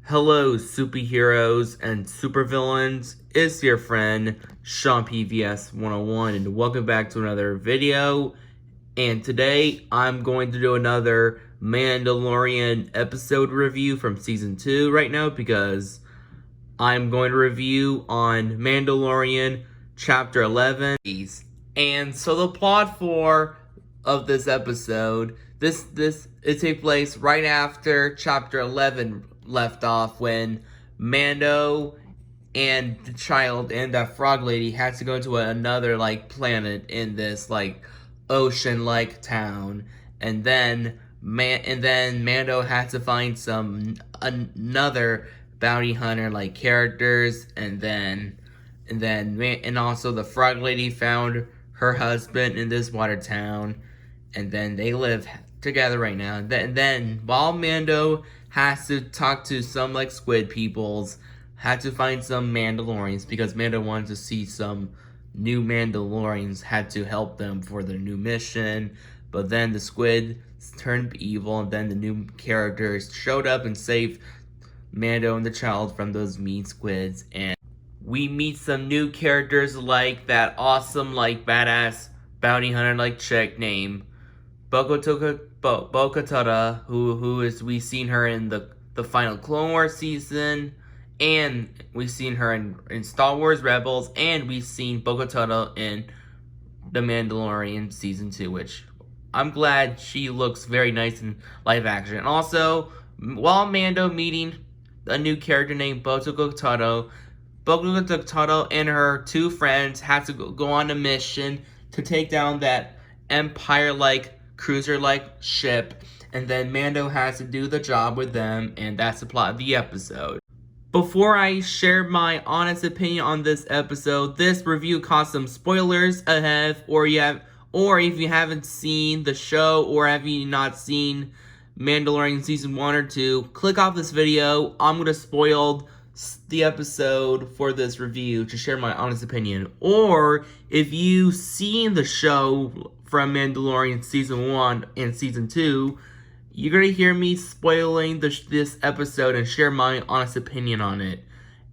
Hello, superheroes and supervillains. It's your friend Sean PVS 101, and welcome back to another video. And today I'm going to do another Mandalorian episode review from season 2 right now because I'm going to review on Mandalorian chapter 11. And so the plot of this episode, it takes place right after chapter 11 left off when Mando and the child and that frog lady had to go to another planet in this ocean town, and then Mando had to find another bounty hunter characters, and also the frog lady found her husband in this water town, and then they live together right now. Then while Mando has to talk to some squid peoples, had to find some Mandalorians because Mando wanted to see some new Mandalorians, had to help them for their new mission. But then the squid turned evil, and then the new characters showed up and saved Mando and the child from those mean squids. And we meet some new characters like that awesome badass bounty hunter chick named Bo-Katan, we've seen her in the final Clone Wars season, and we've seen her in Star Wars Rebels, and we've seen Bo-Katan in The Mandalorian season 2, which I'm glad she looks very nice in live action. And also, while Mando meeting a new character named Bo-Katan and her two friends had to go on a mission to take down that Empire-like cruiser-like ship, and then Mando has to do the job with them, and that's the plot of the episode. Before I share my honest opinion on this episode, this review caused some spoilers ahead, or if you haven't seen the show, or have you not seen Mandalorian season 1 or 2, click off this video. I'm gonna spoil the episode for this review to share my honest opinion. Or if you've seen the show from Mandalorian season 1 and season 2, you're gonna hear me spoiling this episode and share my honest opinion on it,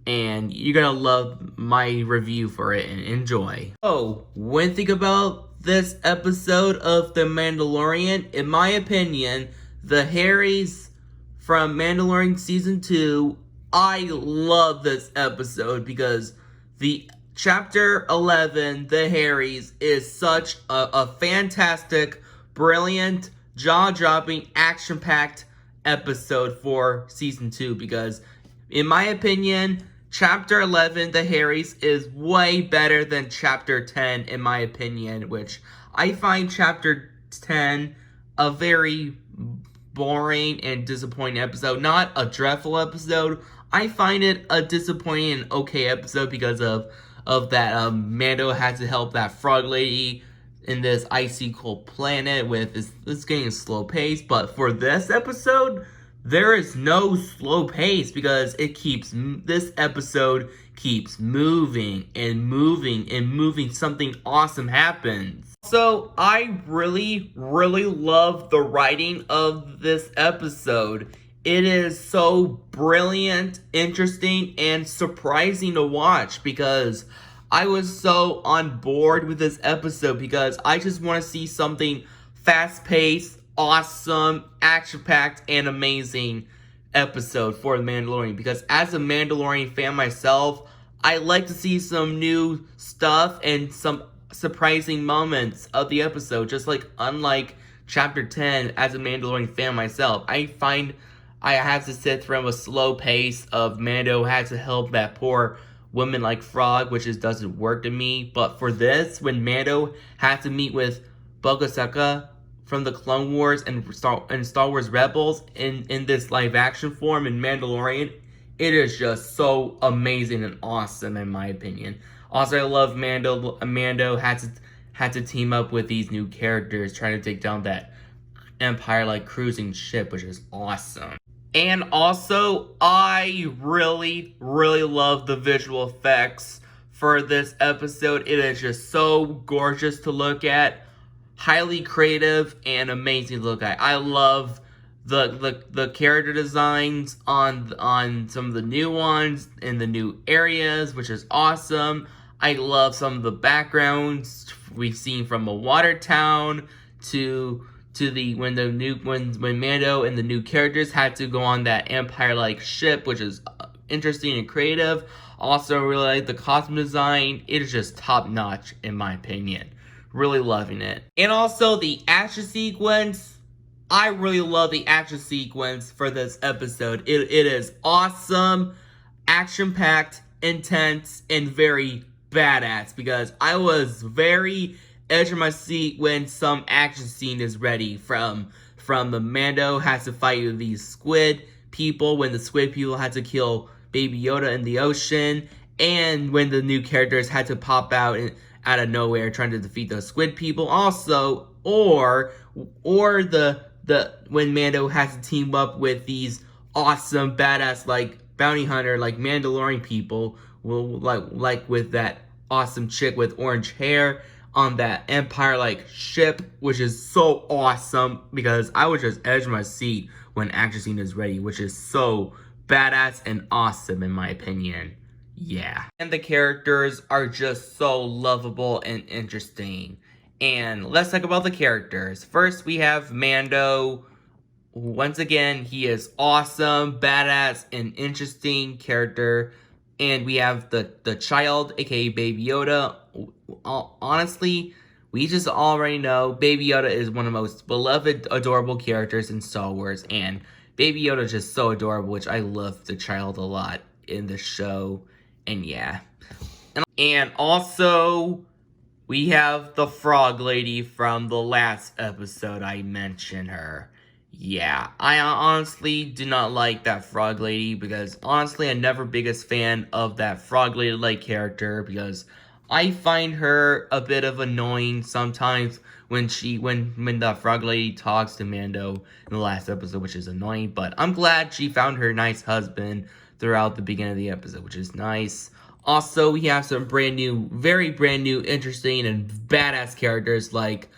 and you're gonna love my review for it and enjoy. So, when think about this episode of The Mandalorian, in my opinion, the Harrys from Mandalorian season 2, I love this episode because the chapter 11, The Harrys, is such a fantastic, brilliant, jaw-dropping, action-packed episode for season 2, because in my opinion, chapter 11, The Harrys, is way better than chapter 10 in my opinion, which I find chapter 10 a very boring and disappointing episode. Not a dreadful episode. I find it a disappointing and okay episode because of that Mando had to help that frog lady in this icy cold planet with this getting a slow pace. But for this episode, there is no slow pace because this episode keeps moving and moving and moving. Something awesome happens. So I really love the writing of this episode. It is so brilliant, interesting, and surprising to watch because I was so on board with this episode because I just want to see something fast-paced, awesome, action-packed, and amazing episode for The Mandalorian. Because as a Mandalorian fan myself, I like to see some new stuff and some surprising moments of the episode. Just unlike chapter 10, as a Mandalorian fan myself, I find I have to sit through a slow pace of Mando had to help that poor woman like frog, which just doesn't work to me. But for this, when Mando had to meet with Bo-Katan from the Clone Wars and Star Wars Rebels in this live action form in Mandalorian, it is just so amazing and awesome in my opinion. Also, I love Mando. Mando had to team up with these new characters trying to take down that Empire-like cruising ship, which is awesome. And also, I really love the visual effects for this episode. It is just so gorgeous to look at, highly creative, and amazing to look at. I love the character designs on some of the new ones in the new areas, which is awesome. I love some of the backgrounds we've seen from a water town to the when Mando and the new characters had to go on that Empire-like ship, which is interesting and creative. Also, really like the costume design. It is just top notch in my opinion. Really loving it. And also the action sequence. I really love the action sequence for this episode. It is awesome, action-packed, intense, and very badass because I was very edge of my seat when some action scene is ready from the Mando has to fight these squid people, when the squid people had to kill Baby Yoda in the ocean, and when the new characters had to pop out of nowhere trying to defeat those squid people. Also, or the when Mando has to team up with these awesome badass like bounty hunter like Mandalorian people, like with that awesome chick with orange hair on that Empire-like ship, which is so awesome because I would just edge my seat when action scene is ready, which is so badass and awesome in my opinion. Yeah. And the characters are just so lovable and interesting. And let's talk about the characters. First, we have Mando. Once again, he is awesome, badass, and interesting character. And we have the child, aka Baby Yoda. Honestly, we just already know Baby Yoda is one of the most beloved, adorable characters in Star Wars. And Baby Yoda is just so adorable, which I love the child a lot in the show. And yeah. And also, we have the frog lady from the last episode. I mentioned her. Yeah, I honestly do not like that frog lady because honestly, I'm never biggest fan of that frog lady-like character because I find her a bit of annoying sometimes when the frog lady talks to Mando in the last episode, which is annoying. But I'm glad she found her nice husband throughout the beginning of the episode, which is nice. Also, we have some very brand new, interesting, and badass characters like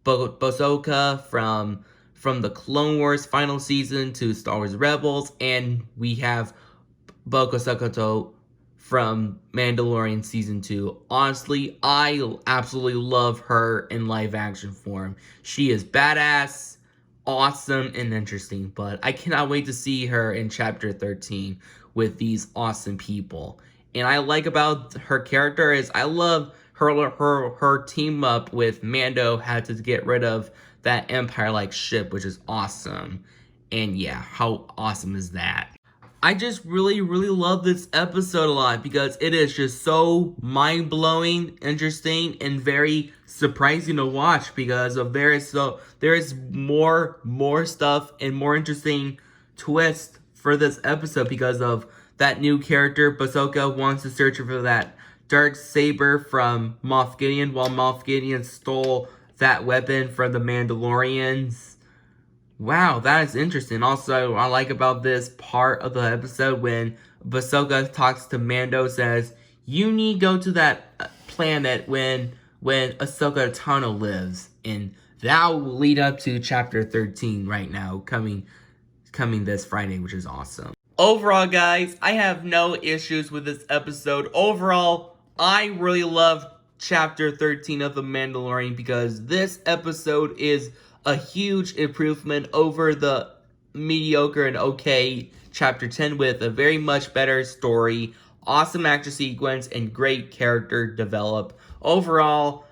Bosoka from the Clone Wars final season to Star Wars Rebels, and we have Bo-Katan from Mandalorian season 2. Honestly, I absolutely love her in live action form. She is badass, awesome, and interesting, but I cannot wait to see her in Chapter 13 with these awesome people. And I like about her character is I love her team up with Mando had to get rid of that Empire-like ship, which is awesome. And yeah, how awesome is that? I just really love this episode a lot because it is just so mind-blowing, interesting, and very surprising to watch because of there is more stuff and more interesting twists for this episode because of that new character. Bosoka wants to search for that dark saber from Moff Gideon while Moff Gideon stole that weapon from the Mandalorians. Wow, that is interesting. Also, I like about this part of the episode when Bosoka talks to Mando, says, you need to go to that planet when Ahsoka Tano lives. And that will lead up to Chapter 13 right now, coming this Friday, which is awesome. Overall, guys, I have no issues with this episode. Overall, I really love Chapter 13 of The Mandalorian because this episode is a huge improvement over the mediocre and okay Chapter 10 with a very much better story, awesome action sequence, and great character develop. Overall,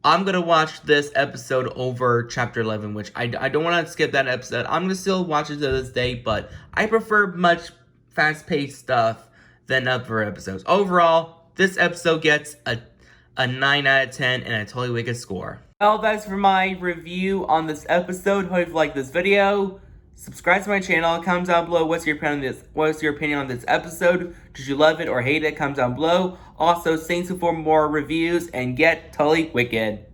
I'm going to watch this episode over Chapter 11, which I don't want to skip that episode. I'm going to still watch it to this day, but I prefer much fast-paced stuff than other episodes. Overall, this episode gets a 9 out of 10 and a totally wicked score. Well, that's for my review on this episode. Hope you liked this video. Subscribe to my channel. Comment down below what's your opinion on this episode. Did you love it or hate it? Comment down below. Also, stay tuned for more reviews and get totally wicked.